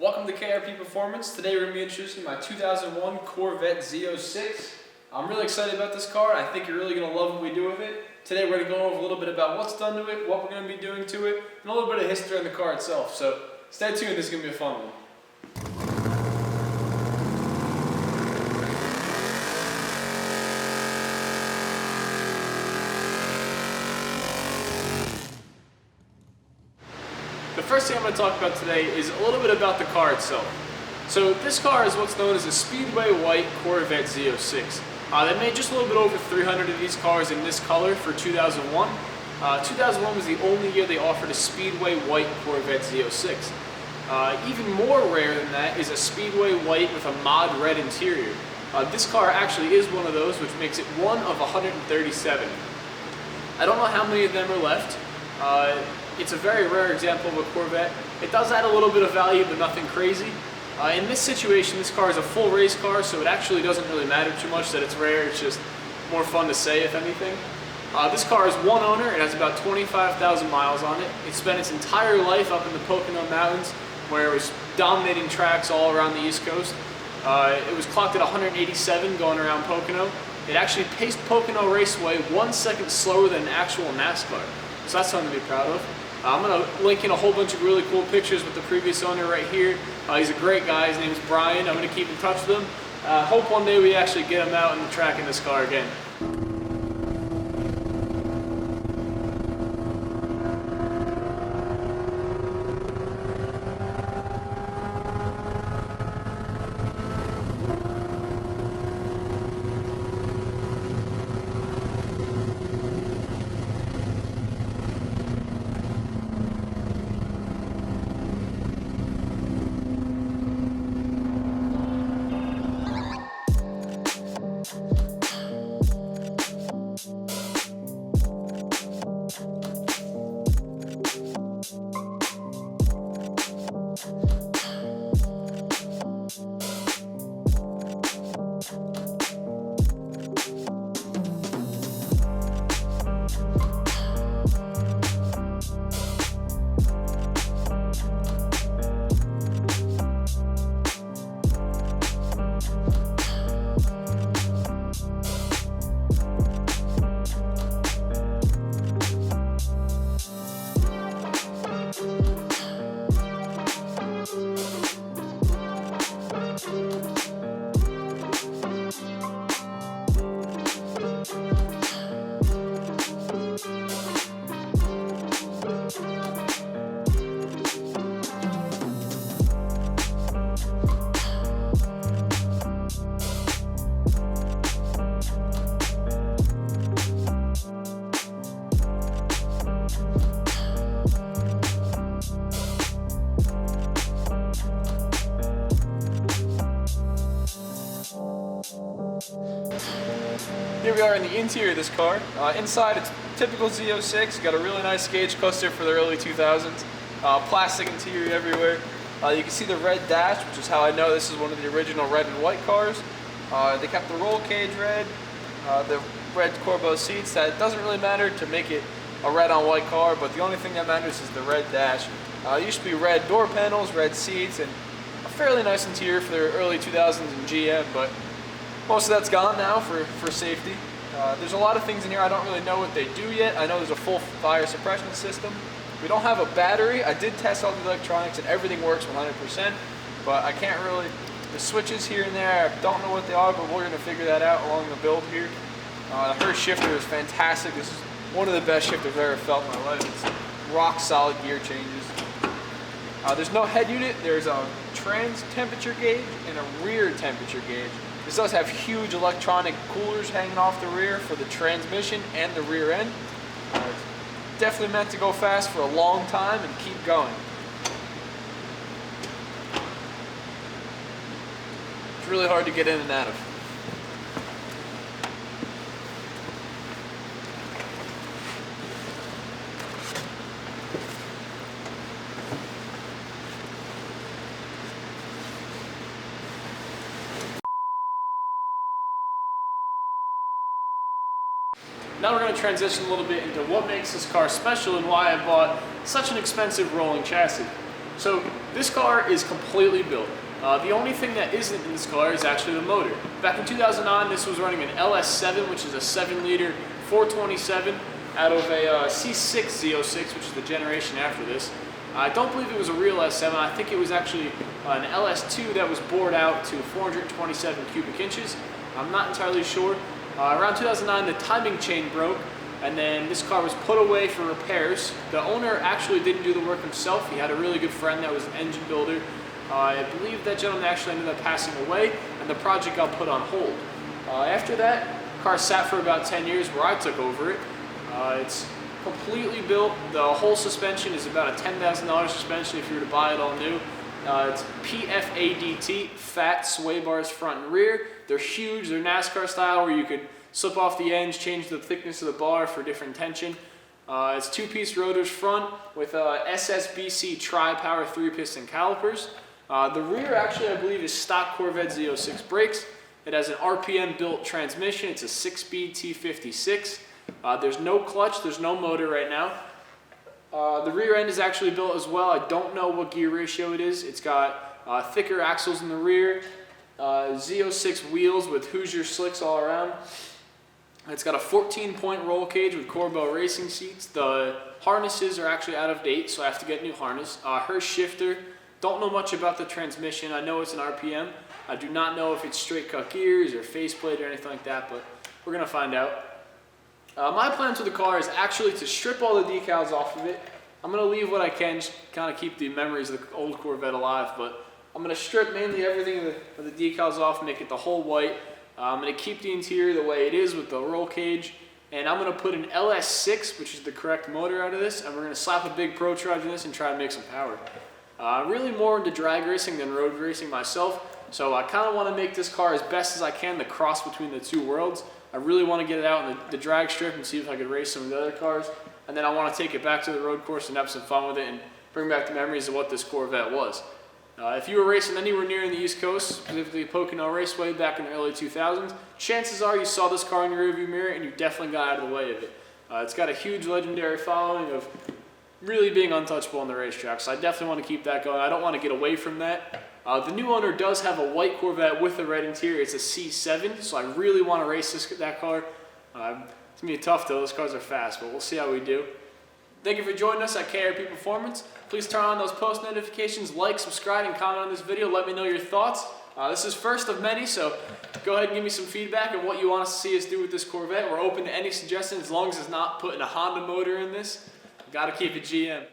Welcome to KRP Performance. Today we're going to be introducing my 2001 Corvette Z06. I'm really excited about this car. I think you're really going to love what we do with it. Today we're going to go over a little bit about what's done to it, what we're going to be doing to it, and a little bit of history on the car itself. So stay tuned, this is going to be a fun one. The first thing I'm going to talk about today is a little bit about the car itself. So this car is what's known as a Speedway White Corvette Z06. They made just a little bit over 300 of these cars in this color for 2001. 2001 was the only year they offered a Speedway White Corvette Z06. Even more rare than that is a Speedway White with a mod red interior. This car actually is one of those, which makes it one of 137. I don't know how many of them are left. It's a very rare example of a Corvette. It does add a little bit of value, but nothing crazy. In this situation, this car is a full race car, so it actually doesn't really matter too much that it's rare. It's just more fun to say, if anything. This car is one owner. It has about 25,000 miles on it. It spent its entire life up in the Pocono Mountains, where it was dominating tracks all around the East Coast. It was clocked at 187 going around Pocono. It actually paced Pocono Raceway 1 second slower than an actual NASCAR. So that's something to be proud of. I'm going to link in a whole bunch of really cool pictures with the previous owner right here. He's a great guy. His name is Brian. I'm going to keep in touch with him. Hope one day we actually get him out on the track in this car again. Here we are in the interior of this car. Inside it's typical Z06, got a really nice gauge cluster for the early 2000s. Plastic interior everywhere. You can see the red dash, which is how I know this is one of the original red and white cars. They kept the roll cage red, the red Corbeau seats. That doesn't really matter to make it a red on white car, but the only thing that matters is the red dash. It used to be red door panels, red seats, and a fairly nice interior for the early 2000s in GM, but most of that's gone now for safety. There's a lot of things in here I don't really know what they do yet. I know there's a full fire suppression system. We don't have a battery. I did test all the electronics and everything works 100%, but I can't really, the switches here and there, I don't know what they are, but we're going to figure that out along the build here. Her shifter is fantastic. This is one of the best shifters I've ever felt in my life. It's rock solid gear changes. There's no head unit. There's a trans temperature gauge and a rear temperature gauge. This does have huge electronic coolers hanging off the rear for the transmission and the rear end. It's definitely meant to go fast for a long time and keep going. It's really hard to get in and out of. Now we're going to transition a little bit into what makes this car special and why I bought such an expensive rolling chassis. So this car is completely built. The only thing that isn't in this car is actually the motor. Back in 2009, this was running an LS7, which is a 7-liter 427 out of a C5 Z06, which is the generation after this. I don't believe it was a real S7. I think it was actually an LS2 that was bored out to 427 cubic inches. I'm not entirely sure. Around 2009, the timing chain broke, and then this car was put away for repairs. The owner actually didn't do the work himself. He had a really good friend that was an engine builder. I believe that gentleman actually ended up passing away, and the project got put on hold. After that, the car sat for about 10 years where I took over it. It's completely built. The whole suspension is about a $10,000 suspension if you were to buy it all new. It's PFADT, fat sway bars front and rear. They're huge. They're NASCAR style where you could slip off the ends, change the thickness of the bar for different tension. It's 2-piece rotors front with SSBC tri-power 3-piston calipers. The rear actually, I believe, is stock Corvette Z06 brakes. It has an RPM built transmission. It's a 6-speed T56. There's no clutch, there's no motor right now. The rear end is actually built as well. I don't know what gear ratio it is. It's got thicker axles in the rear, Z06 wheels with Hoosier slicks all around. It's got a 14-point roll cage with Corbeau racing seats. The harnesses are actually out of date, so I have to get new harness. Her shifter, don't know much about the transmission. I know it's an RPM. I do not know if it's straight cut gears or faceplate or anything like that, but we're gonna find out. My plan for the car is actually to strip all the decals off of it. I'm going to leave what I can, just kind of keep the memories of the old Corvette alive, but I'm going to strip mainly everything of the decals off, make it the whole white. I'm going to keep the interior the way it is with the roll cage, and I'm going to put an LS6, which is the correct motor, out of this, and we're going to slap a big Pro Charge in this and try to make some power. I'm really more into drag racing than road racing myself, so I kind of want to make this car as best as I can, the cross between the two worlds. I really want to get it out in the drag strip and see if I could race some of the other cars. And then I want to take it back to the road course and have some fun with it and bring back the memories of what this Corvette was. If you were racing anywhere near in the East Coast, specifically Pocono Raceway back in the early 2000s, chances are you saw this car in your rearview mirror and you definitely got out of the way of it. It's got a huge legendary following of really being untouchable on the racetrack, so I definitely want to keep that going. I don't want to get away from that. The new owner does have a white Corvette with a red interior. It's a C7, so I really want to race that car. It's going to be tough though. Those cars are fast, but we'll see how we do. Thank you for joining us at KRP Performance. Please turn on those post notifications, like, subscribe, and comment on this video. Let me know your thoughts. This is first of many, so go ahead and give me some feedback on what you want us to see us do with this Corvette. We're open to any suggestions as long as it's not putting a Honda motor in this. Got to keep it GM.